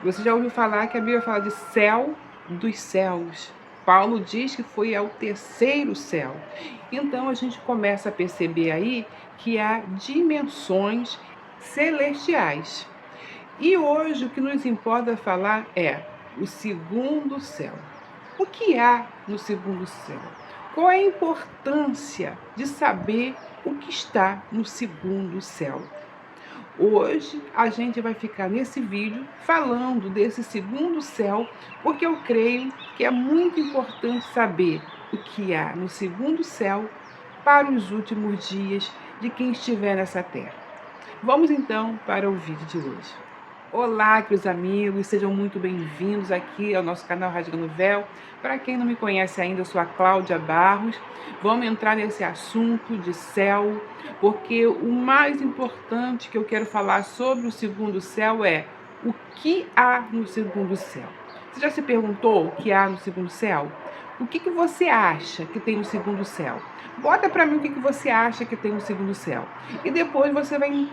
Você já ouviu falar que a Bíblia fala de céu dos céus? Paulo diz que foi ao terceiro céu. Então a gente começa a perceber aí que há dimensões celestiais. E hoje o que nos importa falar é o segundo céu. O que há no segundo céu? Qual é a importância de saber o que está no segundo céu? Hoje a gente vai ficar nesse vídeo falando desse segundo céu, porque eu creio que é muito importante saber o que há no segundo céu para os últimos dias de quem estiver nessa terra. Vamos então para o vídeo de hoje. Olá, queridos amigos, sejam muito bem-vindos aqui ao nosso canal Rasgando Véu. Para quem não me conhece ainda, eu sou a Cláudia Barros. Vamos entrar nesse assunto de céu, porque o mais importante que eu quero falar sobre o segundo céu é o que há no segundo céu. Você já se perguntou o que há no segundo céu? O que você acha que tem no segundo céu? Bota para mim o que você acha que tem no segundo céu. E depois você vai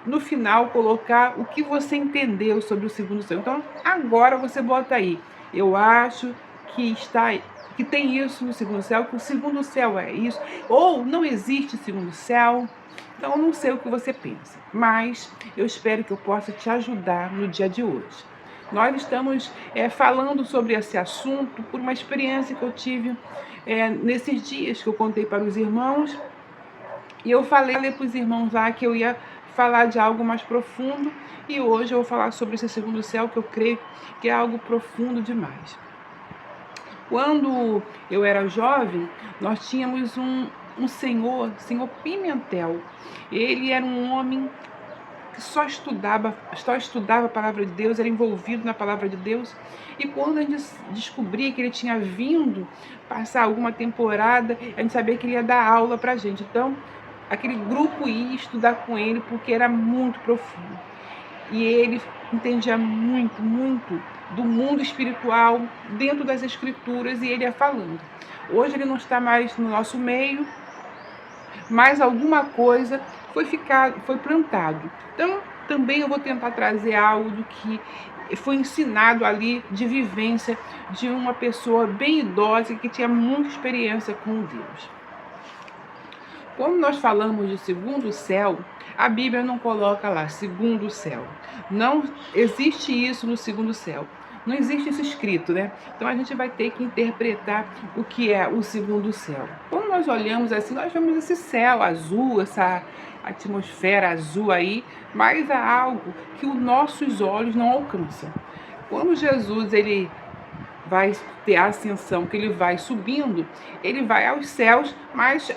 no final colocar o que você entendeu sobre o segundo céu. Então, agora você bota aí. Eu acho que tem isso no segundo céu, que o segundo céu é isso, ou não existe segundo céu. Então, eu não sei o que você pensa, mas eu espero que eu possa te ajudar no dia de hoje. Nós estamos falando sobre esse assunto por uma experiência que eu tive nesses dias que eu contei para os irmãos. E eu falei para os irmãos lá que eu ia falar de algo mais profundo, e hoje eu vou falar sobre esse segundo céu, que eu creio que é algo profundo demais. Quando eu era jovem, nós tínhamos um senhor Pimentel. Ele era um homem que só estudava a palavra de Deus, era envolvido na palavra de Deus. E quando a gente descobria que ele tinha vindo passar alguma temporada, a gente sabia que ele ia dar aula para a gente. Então, aquele grupo ia estudar com ele porque era muito profundo. E ele entendia muito, muito do mundo espiritual dentro das escrituras, e ele ia falando. Hoje ele não está mais no nosso meio, mas alguma coisa foi plantado. Então, também eu vou tentar trazer algo do que foi ensinado ali de vivência de uma pessoa bem idosa que tinha muita experiência com Deus. Quando nós falamos de segundo céu, a Bíblia não coloca lá segundo céu. Não existe isso no segundo céu. Não existe isso escrito, né? Então a gente vai ter que interpretar o que é o segundo céu. Quando nós olhamos assim, nós vemos esse céu azul, essa atmosfera azul aí, mas há algo que os nossos olhos não alcançam. Quando Jesus ele vai ter a ascensão, que ele vai subindo, ele vai aos céus, mas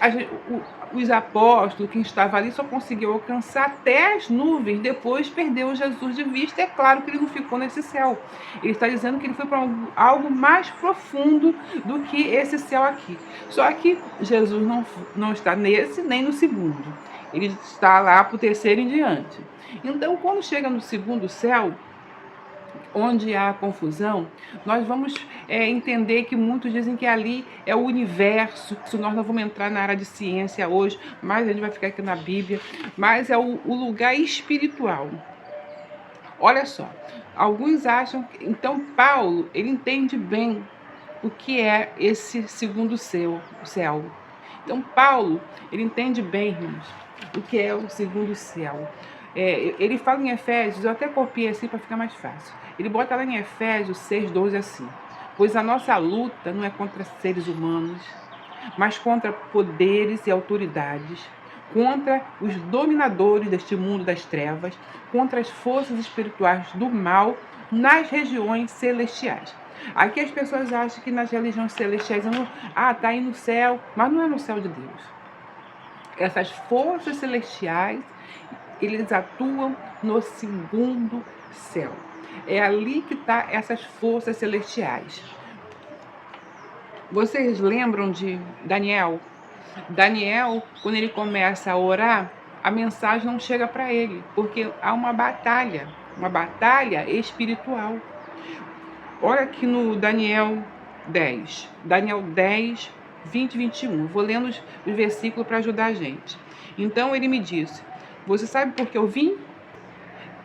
os apóstolos, quem estava ali, só conseguiu alcançar até as nuvens, depois perdeu Jesus de vista. É claro que ele não ficou nesse céu. Ele está dizendo que ele foi para algo mais profundo do que esse céu aqui. Só que Jesus não está nesse nem no segundo. Ele está lá para o terceiro em diante. Então, quando chega no segundo céu, onde há confusão, nós vamos entender que muitos dizem que ali é o universo. Nós não vamos entrar na área de ciência hoje, mas a gente vai ficar aqui na Bíblia, mas é o lugar espiritual. Olha só, alguns acham que, então Paulo, ele entende bem o que é esse segundo céu. Então Paulo, ele entende bem, irmãos, o que é o segundo céu. Ele fala em Efésios, eu até copiei assim para ficar mais fácil. Ele bota lá em Efésios 6:12 assim: pois a nossa luta não é contra seres humanos, mas contra poderes e autoridades, contra os dominadores deste mundo das trevas, contra as forças espirituais do mal nas regiões celestiais. Aqui as pessoas acham que nas religiões celestiais, tá aí no céu, mas não é no céu de Deus. Essas forças celestiais, eles atuam no segundo céu. É ali que estão essas forças celestiais. Vocês lembram de Daniel? Daniel, quando ele começa a orar, a mensagem não chega para ele, porque há uma batalha espiritual. Olha aqui no Daniel 10, 20 e 21. Vou lendo os versículos para ajudar a gente. Então ele me disse: você sabe por que eu vim?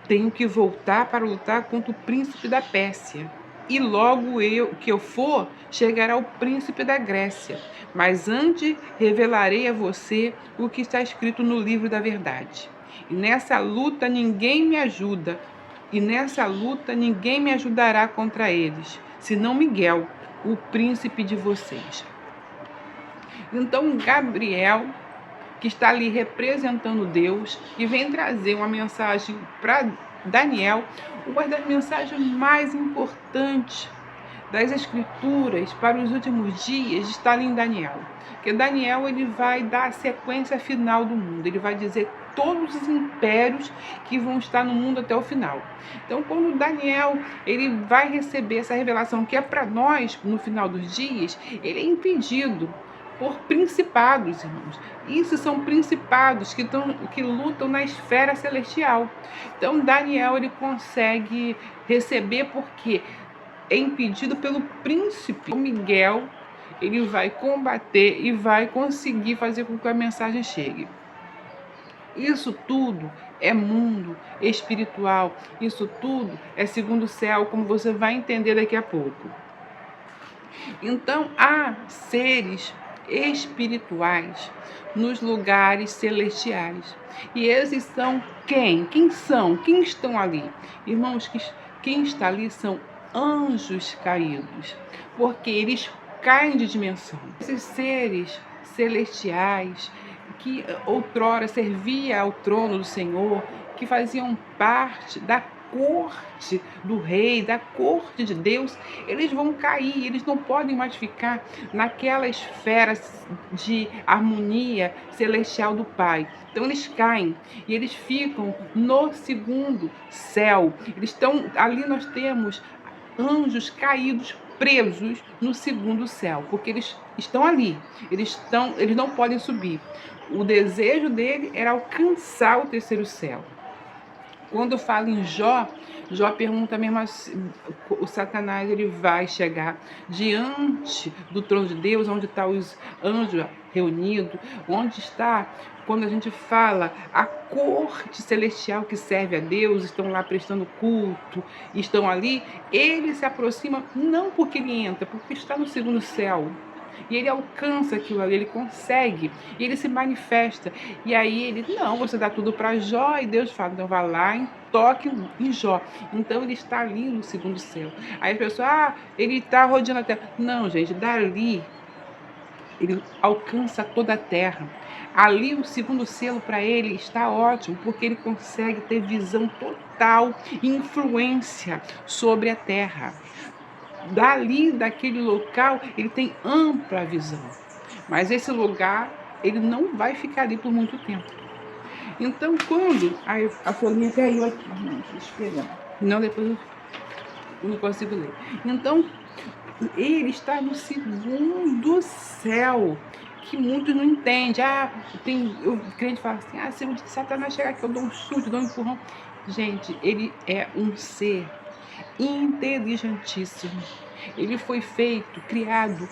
tenho que voltar para lutar contra o príncipe da Pérsia. E logo que eu for, chegará o príncipe da Grécia. Mas antes revelarei a você o que está escrito no livro da verdade. E nessa luta ninguém me ajuda. E nessa luta ninguém me ajudará contra eles, senão Miguel, o príncipe de vocês. Então Gabriel, que está ali representando Deus, e vem trazer uma mensagem para Daniel, uma das mensagens mais importantes das Escrituras para os últimos dias está ali em Daniel. Porque Daniel ele vai dar a sequência final do mundo, ele vai dizer todos os impérios que vão estar no mundo até o final. Então, quando Daniel ele vai receber essa revelação que é para nós no final dos dias, ele é impedido por principados, irmãos. Isso são principados que lutam na esfera celestial. Então, Daniel ele consegue receber porque é impedido pelo príncipe. O Miguel ele vai combater e vai conseguir fazer com que a mensagem chegue. Isso tudo é mundo espiritual. Isso tudo é segundo céu, como você vai entender daqui a pouco. Então, há seres espirituais nos lugares celestiais. E esses são quem? Quem são? Quem estão ali? Irmãos, quem está ali são anjos caídos, porque eles caem de dimensão. Esses seres celestiais que outrora serviam ao trono do Senhor, que faziam parte da corte do rei, da corte de Deus, eles vão cair, eles não podem mais ficar naquela esfera de harmonia celestial do Pai. Então eles caem e eles ficam no segundo céu. Eles estão ali, nós temos anjos caídos presos no segundo céu, porque eles estão ali, eles não podem subir. O desejo dele era alcançar o terceiro céu. Quando fala em Jó, Jó pergunta mesmo assim, o Satanás ele vai chegar diante do trono de Deus, onde estão os anjos reunidos, onde está, quando a gente fala, a corte celestial que serve a Deus, estão lá prestando culto, estão ali, ele se aproxima não porque ele entra, porque está no segundo céu. E ele alcança aquilo ali, ele consegue, e ele se manifesta. E aí ele, não, você dá tudo para Jó, e Deus fala, então vá lá e toque em Jó. Então ele está ali no segundo céu. Aí as pessoas, ele está rodeando a terra. Não, gente, dali ele alcança toda a terra. Ali o segundo selo para ele está ótimo, porque ele consegue ter visão total e influência sobre a terra. Dali, daquele local, ele tem ampla visão. Mas esse lugar, ele não vai ficar ali por muito tempo. Então, quando a folhinha caiu aqui, esperando. Não, depois eu não consigo ler. Então, ele está no segundo céu, que muitos não entendem. O crente fala assim, se o Satanás chegar aqui, eu dou um chute, eu dou um empurrão. Gente, ele é um ser inteligentíssimo. Ele foi feito, criado,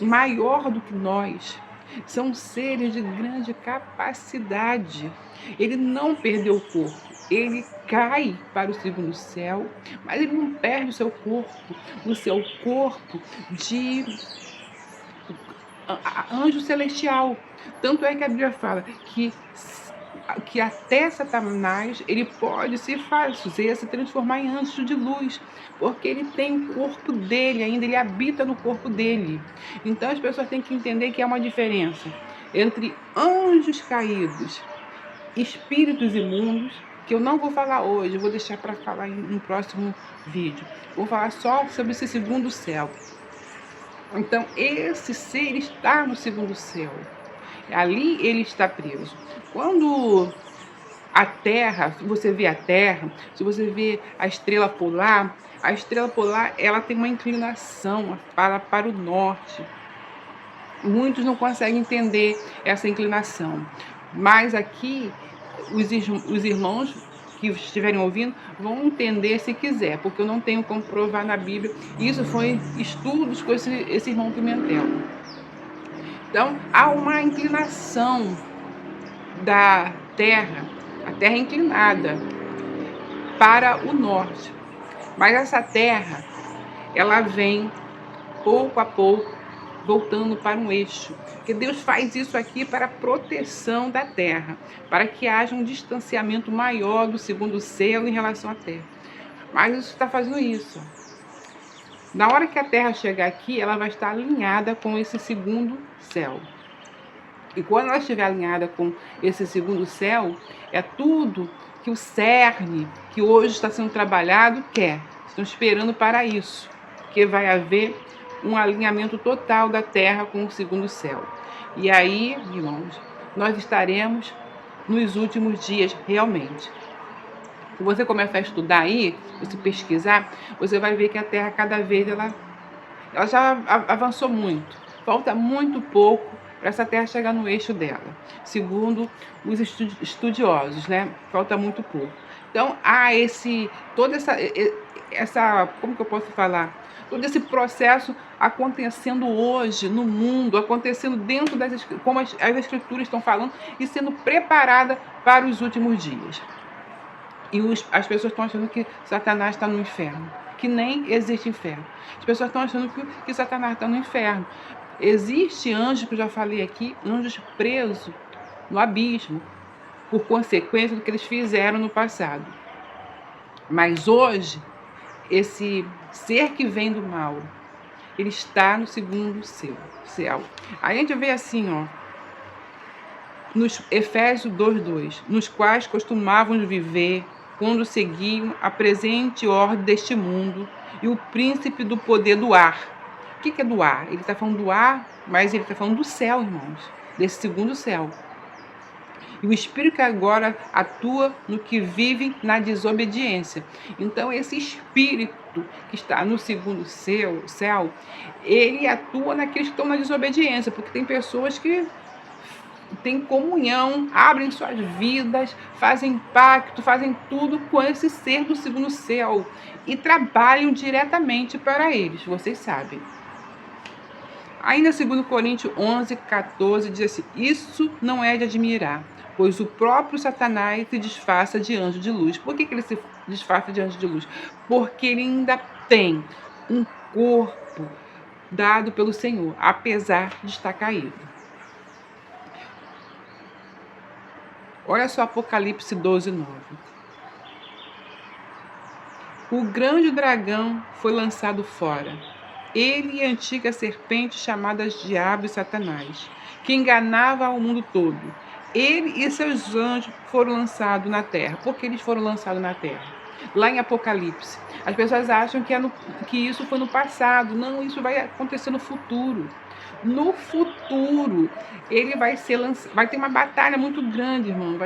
maior do que nós. São seres de grande capacidade. Ele não perdeu o corpo. Ele cai para o segundo céu, mas ele não perde o seu corpo de anjo celestial. Tanto é que a Bíblia fala que até Satanás ele pode se transformar em anjo de luz, porque ele tem o corpo dele ainda, ele habita no corpo dele. Então as pessoas têm que entender que há uma diferença entre anjos caídos, espíritos imundos, que eu não vou falar hoje, eu vou deixar para falar em um próximo vídeo. Vou falar só sobre esse segundo céu. Então esse ser está no segundo céu. Ali ele está preso. Quando a Terra, se você vê a Terra, se você vê a estrela polar ela tem uma inclinação para o norte. Muitos não conseguem entender essa inclinação. Mas aqui, os irmãos que estiverem ouvindo vão entender se quiser, porque eu não tenho como provar na Bíblia. Isso foi estudos com esse irmão Pimentel. Então, há uma inclinação da Terra, a Terra é inclinada. para o norte. Mas essa terra, ela vem pouco a pouco voltando para um eixo. Porque Deus faz isso aqui para a proteção da terra, para que haja um distanciamento maior do segundo céu em relação à terra. Mas isso está fazendo isso. Na hora que a terra chegar aqui, ela vai estar alinhada com esse segundo céu. E quando ela estiver alinhada com esse segundo céu, é tudo que o cerne, que hoje está sendo trabalhado, quer. Estão esperando para isso, porque vai haver um alinhamento total da terra com o segundo céu. E aí, irmãos, nós estaremos nos últimos dias realmente. Se você começar a estudar aí, você pesquisar, você vai ver que a terra cada vez ela já avançou muito. Falta muito pouco para essa terra chegar no eixo dela, segundo os estudiosos, né? Falta muito pouco. Então há toda essa, como que eu posso falar? Todo esse processo acontecendo hoje no mundo, acontecendo dentro como as escrituras estão falando e sendo preparada para os últimos dias. E as pessoas estão achando que Satanás está no inferno, que nem existe inferno. As pessoas estão achando que Satanás está no inferno. Existe anjo, que eu já falei aqui, anjos presos no abismo, por consequência do que eles fizeram no passado. Mas hoje, esse ser que vem do mal, ele está no segundo céu. Aí a gente vê assim, ó, nos Efésios 2:2, nos quais costumávamos viver quando seguiam a presente ordem deste mundo e o príncipe do poder do ar. O que é do ar? Ele está falando do ar, mas ele está falando do céu, irmãos, desse segundo céu. E o espírito que agora atua no que vive na desobediência. Então, esse espírito que está no segundo céu, ele atua naqueles que estão na desobediência, porque tem pessoas que têm comunhão, abrem suas vidas, fazem pacto, fazem tudo com esse ser do segundo céu e trabalham diretamente para eles, vocês sabem. Ainda 2 Coríntios 11:14 diz assim: isso não é de admirar, pois o próprio Satanás se disfarça de anjo de luz. Por que ele se disfarça de anjo de luz? Porque ele ainda tem um corpo dado pelo Senhor, apesar de estar caído. Olha só Apocalipse 12:9. O grande dragão foi lançado fora, ele e a antiga serpente chamada Diabo e Satanás, que enganava ao mundo todo. Ele e seus anjos foram lançados na terra. Por que eles foram lançados na terra? Lá em Apocalipse, as pessoas acham que isso foi no passado. Não, isso vai acontecer no futuro. No futuro, ele vai ter uma batalha muito grande, irmão.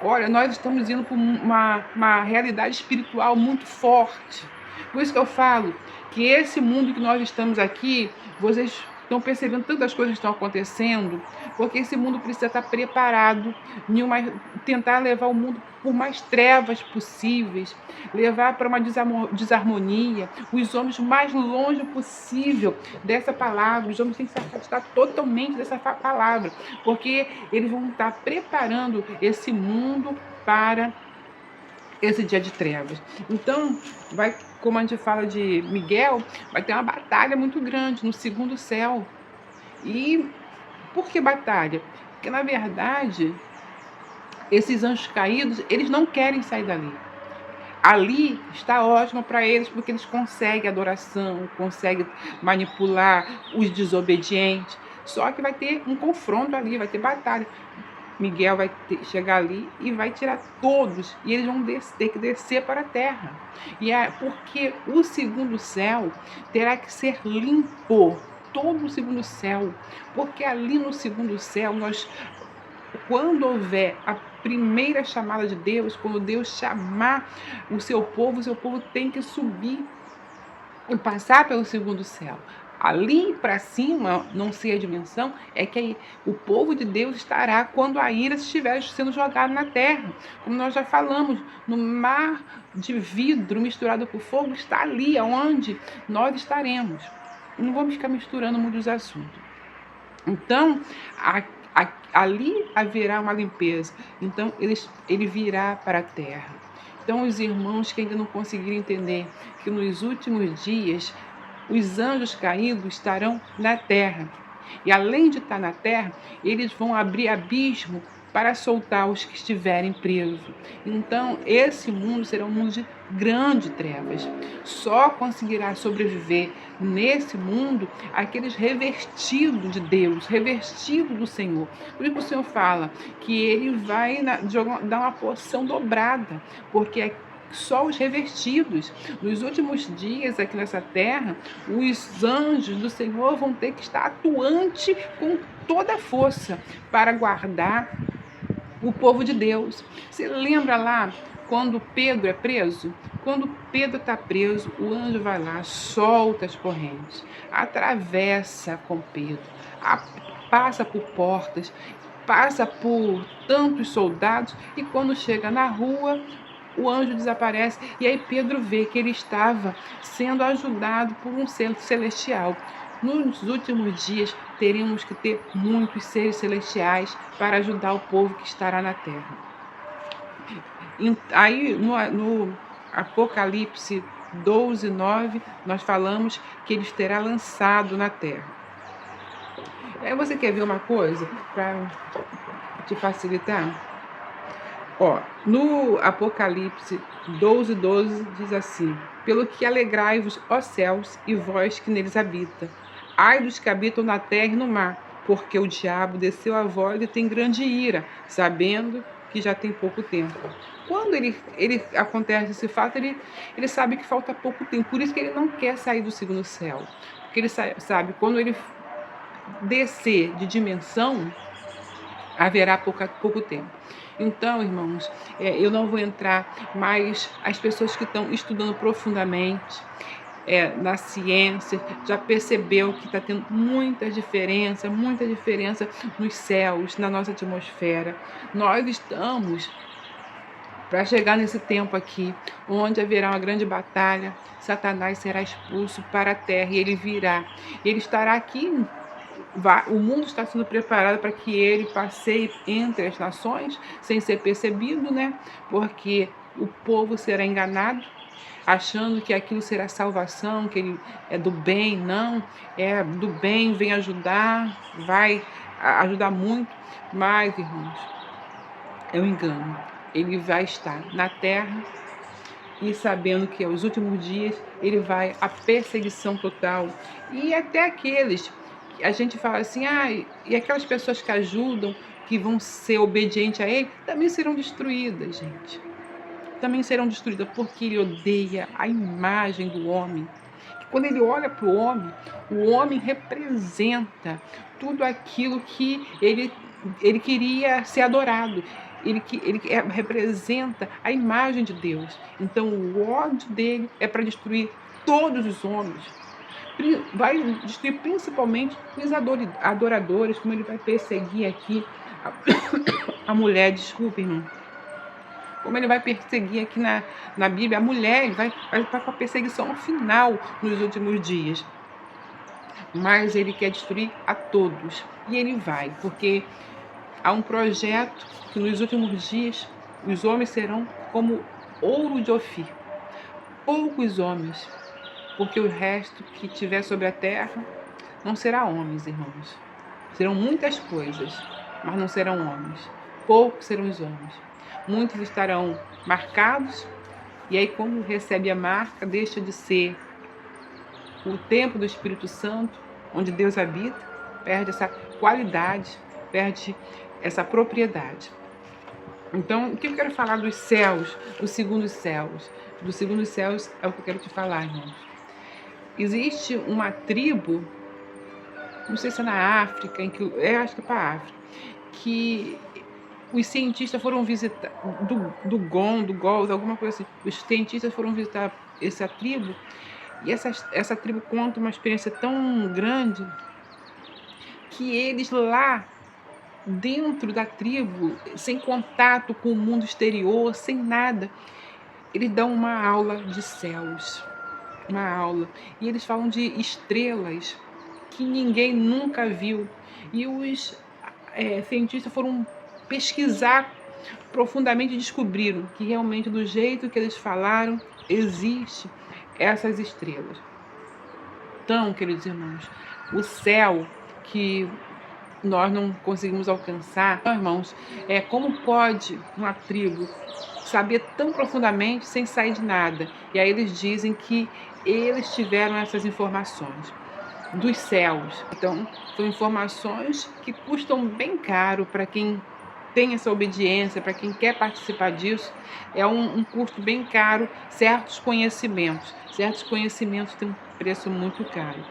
Olha, nós estamos indo para uma realidade espiritual muito forte. Por isso que eu falo que esse mundo que nós estamos aqui, vocês estão percebendo tantas coisas que estão acontecendo, porque esse mundo precisa estar preparado, tentar levar o mundo por mais trevas possíveis, levar para uma desarmonia, os homens o mais longe possível dessa palavra. Os homens têm que se afastar totalmente dessa palavra, porque eles vão estar preparando esse mundo para esse dia de trevas. Então, como a gente fala de Miguel, vai ter uma batalha muito grande no segundo céu. E por que batalha? Porque, na verdade, esses anjos caídos, eles não querem sair dali. Ali está ótimo para eles, porque eles conseguem adoração, conseguem manipular os desobedientes. Só que vai ter um confronto ali, vai ter batalha. Miguel vai chegar ali e vai tirar todos, e eles vão ter que descer para a terra. Porque o segundo céu terá que ser limpo, todo o segundo céu, porque ali no segundo céu, quando houver a primeira chamada de Deus, quando Deus chamar o seu povo tem que subir e passar pelo segundo céu. Ali para cima, não sei a dimensão, é que o povo de Deus estará quando a ira estiver sendo jogada na terra. Como nós já falamos, no mar de vidro misturado com fogo, está ali onde nós estaremos. Não vamos ficar misturando muitos assuntos. Então, ali haverá uma limpeza. Então, ele virá para a terra. Então, os irmãos que ainda não conseguiram entender que nos últimos dias os anjos caídos estarão na terra. E além de estar na terra, eles vão abrir abismo para soltar os que estiverem presos. Então, esse mundo será um mundo de grandes trevas. Só conseguirá sobreviver nesse mundo aqueles revestidos de Deus, revestidos do Senhor. Por isso que o Senhor fala que Ele vai dar uma porção dobrada, porque é só os revestidos. Nos últimos dias aqui nessa terra, os anjos do Senhor vão ter que estar atuante com toda a força para guardar o povo de Deus. Você lembra lá quando Pedro é preso? Quando Pedro está preso, o anjo vai lá, solta as correntes, atravessa com Pedro, passa por portas, passa por tantos soldados, e quando chega na rua, o anjo desaparece, e aí Pedro vê que ele estava sendo ajudado por um ser celestial. Nos últimos dias, teremos que ter muitos seres celestiais para ajudar o povo que estará na terra. Aí, no Apocalipse 12:9, nós falamos que ele terá lançado na terra. Aí você quer ver uma coisa para te facilitar? No Apocalipse 12:12 diz assim: pelo que alegrai-vos, ó céus, e vós que neles habita. Ai dos que habitam na terra e no mar, porque o diabo desceu a vós e tem grande ira, sabendo que já tem pouco tempo. Quando ele acontece esse fato, ele sabe que falta pouco tempo. Por isso que ele não quer sair do segundo céu. Porque ele sabe, quando ele descer de dimensão, haverá pouco tempo. Então, irmãos, eu não vou entrar, mas as pessoas que estão estudando profundamente na ciência já percebeu que está tendo muita diferença nos céus, na nossa atmosfera. Nós estamos para chegar nesse tempo aqui, onde haverá uma grande batalha. Satanás será expulso para a terra e ele virá. Ele estará aqui. O mundo está sendo preparado para que ele passeie entre as nações sem ser percebido, né? Porque o povo será enganado, achando que aquilo será salvação, que ele é do bem. Não, é do bem, vem ajudar, vai ajudar muito. Mas, irmãos, é um engano. Ele vai estar na terra e sabendo que aos últimos dias ele vai à perseguição total. E até aqueles, a gente fala assim, e aquelas pessoas que ajudam, que vão ser obedientes a ele, também serão destruídas, gente. Também serão destruídas, porque ele odeia a imagem do homem. Quando ele olha para o homem representa tudo aquilo que ele queria ser adorado. Ele representa a imagem de Deus. Então o ódio dele é para destruir todos os homens. Vai destruir principalmente os adoradores, como ele vai perseguir aqui a mulher, desculpa, irmão. Como ele vai perseguir aqui na Bíblia, a mulher, ele vai estar com a perseguição final nos últimos dias. Mas ele quer destruir a todos. E ele vai, porque há um projeto que nos últimos dias os homens serão como ouro de Ofir. Poucos homens, porque o resto que tiver sobre a terra não será homens, irmãos. Serão muitas coisas, mas não serão homens. Poucos serão os homens. Muitos estarão marcados, e aí quando recebe a marca, deixa de ser o templo do Espírito Santo, onde Deus habita, perde essa qualidade, perde essa propriedade. Então, o que eu quero falar dos céus, dos segundos céus? Dos segundos céus é o que eu quero te falar, irmãos. Existe uma tribo, não sei se é na África, acho que é para a África, que os cientistas foram visitar, do Gol, alguma coisa assim, os cientistas foram visitar essa tribo, e essa tribo conta uma experiência tão grande, que eles lá, dentro da tribo, sem contato com o mundo exterior, sem nada, eles dão uma aula de céus, e eles falam de estrelas que ninguém nunca viu, e os cientistas foram pesquisar profundamente descobriram que realmente do jeito que eles falaram, existe essas estrelas. Então, queridos irmãos, o céu que nós não conseguimos alcançar, irmãos, como pode uma tribo saber tão profundamente sem sair de nada? E aí eles dizem que eles tiveram essas informações dos céus. Então, são informações que custam bem caro para quem tem essa obediência, para quem quer participar disso, é um custo bem caro. Certos conhecimentos têm um preço muito caro.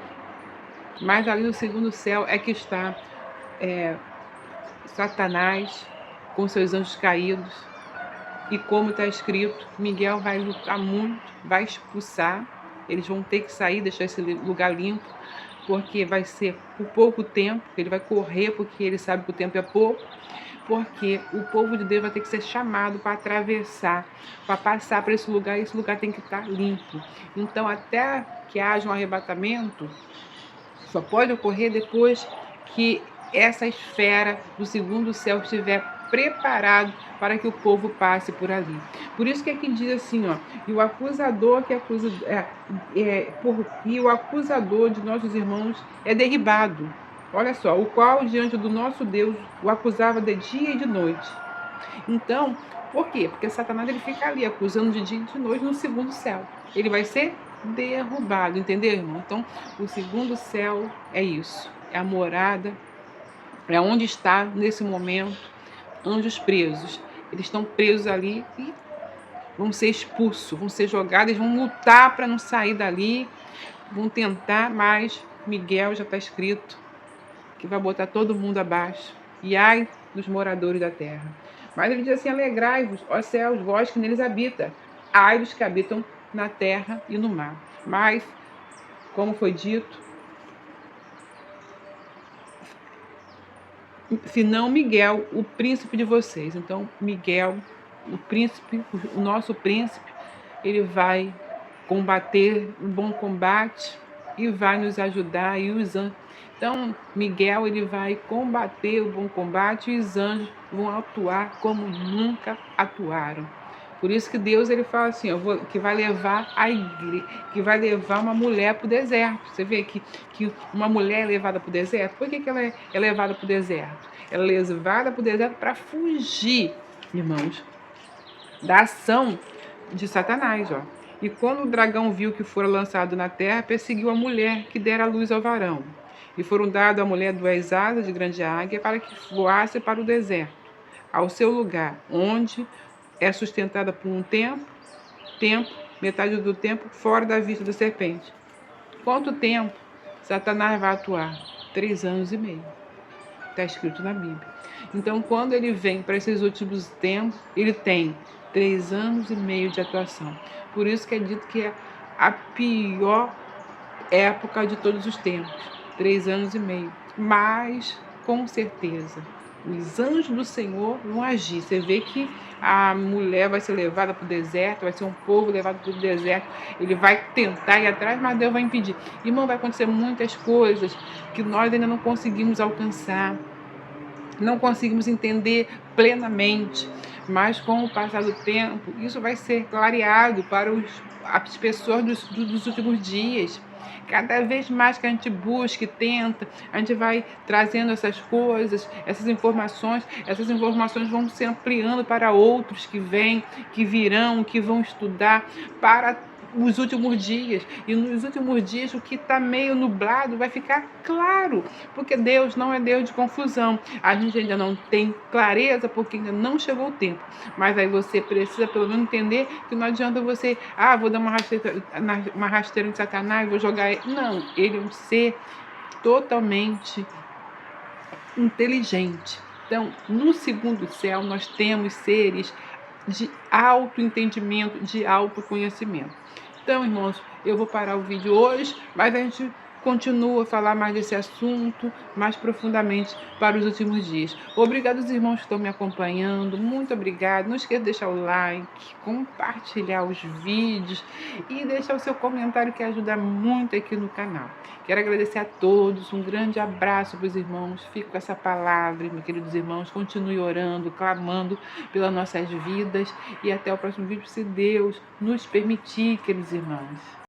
Mas ali no segundo céu é que está Satanás com seus anjos caídos. E como está escrito, Miguel vai lutar muito, vai expulsar. Eles vão ter que sair, deixar esse lugar limpo, porque vai ser por pouco tempo. Ele vai correr porque ele sabe que o tempo é pouco. Porque o povo de Deus vai ter que ser chamado para atravessar, para passar para esse lugar, e esse lugar tem que estar limpo. Então, até que haja um arrebatamento, só pode ocorrer depois que essa esfera do segundo céu estiver preparado para que o povo passe por ali. Por isso que aqui diz assim, e o acusador que acusa, e o acusador de nossos irmãos é derribado. Olha só, o qual diante do nosso Deus o acusava de dia e de noite. Então, por quê? Porque Satanás ele fica ali acusando de dia e de noite no segundo céu. Ele vai ser derrubado, entendeu, irmão? Então, o segundo céu é isso, é a morada, é onde está nesse momento anjos presos. Eles estão presos ali e vão ser expulsos, vão ser jogados, eles vão lutar para não sair dali, vão tentar, mas Miguel já está escrito que vai botar todo mundo abaixo. E ai dos moradores da terra. Mas ele diz assim: alegrai-vos, ó céus, vós que neles habita. Ai dos que habitam na terra e no mar. Mas, como foi dito, senão Miguel, o príncipe de vocês. Então, Miguel, o príncipe, o nosso príncipe, ele vai combater um bom combate e vai nos ajudar. E os anjos. Então, Miguel, ele vai combater o bom combate e os anjos vão atuar como nunca atuaram. Por isso que Deus ele fala assim, que vai levar a igreja, que vai levar uma mulher para o deserto. Você vê que uma mulher é levada para o deserto? Por que ela é levada para o deserto? Ela é levada para o deserto para fugir, irmãos, da ação de Satanás. E quando o dragão viu que fora lançado na terra, perseguiu a mulher que dera a luz ao varão. E foram dadas à mulher 2 asas de grande águia para que voasse para o deserto, ao seu lugar, onde é sustentada por um tempo, metade do tempo, fora da vista da serpente. Quanto tempo Satanás vai atuar? 3 anos e meio. Está escrito na Bíblia. Então, quando ele vem para esses últimos tempos, ele tem 3 anos e meio de atuação. Por isso que é dito que é a pior época de todos os tempos. 3 anos e meio. Mas, com certeza, os anjos do Senhor vão agir. Você vê que a mulher vai ser levada para o deserto, vai ser um povo levado para o deserto. Ele vai tentar ir atrás, mas Deus vai impedir. Irmão, vai acontecer muitas coisas que nós ainda não conseguimos alcançar, não conseguimos entender plenamente. Mas com o passar do tempo, isso vai ser clareado para as pessoas dos últimos dias. Cada vez mais que a gente busca e tenta, a gente vai trazendo essas coisas, essas informações vão se ampliando para outros que vêm, que virão, que vão estudar para os últimos dias. E nos últimos dias o que está meio nublado vai ficar claro, porque Deus não é Deus de confusão. A gente ainda não tem clareza porque ainda não chegou o tempo, mas aí você precisa pelo menos entender que não adianta você, vou dar uma rasteira de Satanás, vou jogar ele. Não, ele é um ser totalmente inteligente. Então, no segundo céu nós temos seres de alto entendimento, de alto conhecimento. Então, irmãos, eu vou parar o vídeo hoje, mas a gente continua a falar mais desse assunto, mais profundamente para os últimos dias. Obrigado aos irmãos que estão me acompanhando, muito obrigado. Não esqueça de deixar o like, compartilhar os vídeos e deixar o seu comentário que ajuda muito aqui no canal. Quero agradecer a todos, um grande abraço para os irmãos, fico com essa palavra, meus queridos irmãos, continue orando, clamando pelas nossas vidas e até o próximo vídeo, se Deus nos permitir, queridos irmãos.